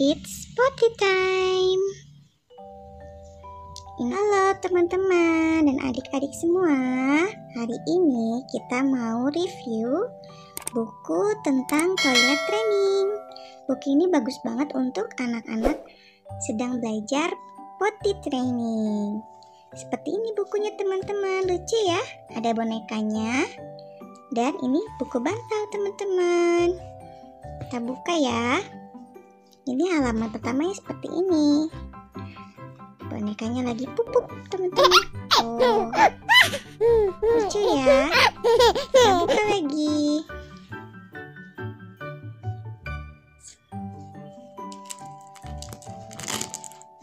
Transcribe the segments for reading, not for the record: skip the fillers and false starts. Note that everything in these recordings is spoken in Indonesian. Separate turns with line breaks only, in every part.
It's potty time. Halo teman-teman dan adik-adik semua. Hari ini kita mau review buku tentang toilet training. Buku ini bagus banget untuk anak-anak sedang belajar potty training. Seperti ini bukunya teman-teman, lucu ya. Ada bonekanya. Dan ini buku bantal teman-teman. Kita buka ya. Ini halaman pertamanya seperti ini. Bonekanya lagi pupuk teman-teman. Oh, lucu ya. Kita buka lagi.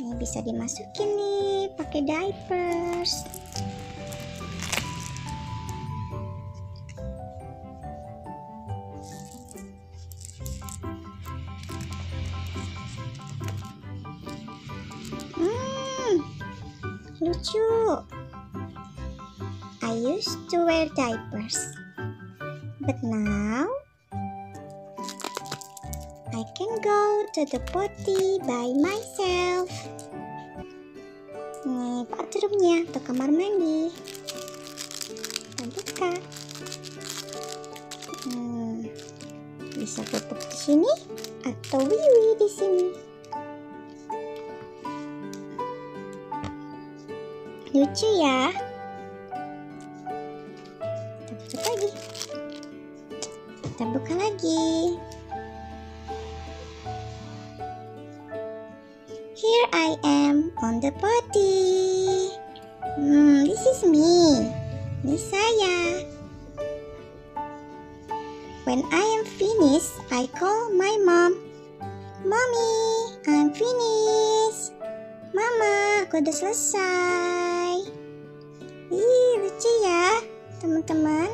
Ini bisa dimasukin nih pakai diapers. Lucu. I used to wear diapers, but now I can go to the potty by myself. Nih bathroomnya atau kamar mandi. Kita buka. Bisa pupuk di sini atau wiwi di sini. Lucu ya. Kita tutup lagi. Kita buka lagi. Here I am on the potty. This is me. Ini saya. When I am finished, I call my mom. Mommy, I'm finished. Mama, aku udah selesai. Ih, lucu ya, teman-teman.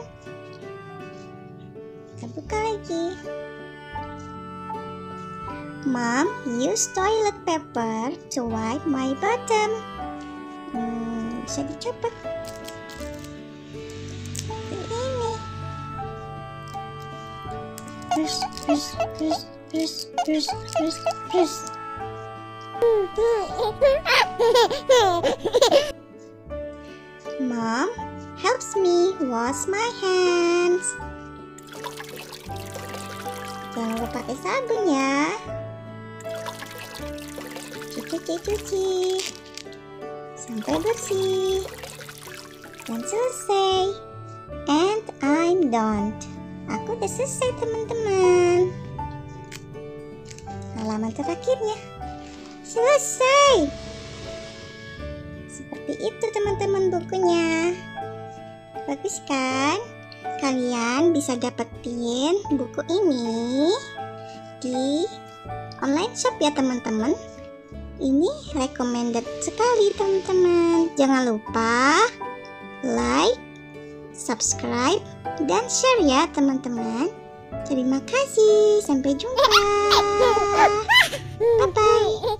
Kita buka lagi. Mom, use toilet paper to wipe my bottom. Bisa dicopot. Ini. Terus. Mom helps me wash my hands. Jangan lupa pakai sabun ya. Cuci sampai bersih dan selesai. And I'm done. Aku udah selesai teman-teman. Halaman terakhirnya selesai. Seperti itu teman-teman bukunya. Bagus kan? Kalian bisa dapetin buku ini di online shop ya teman-teman. Ini recommended sekali teman-teman. Jangan lupa like, subscribe, dan share ya teman-teman. Terima kasih. Sampai jumpa. Bye-bye.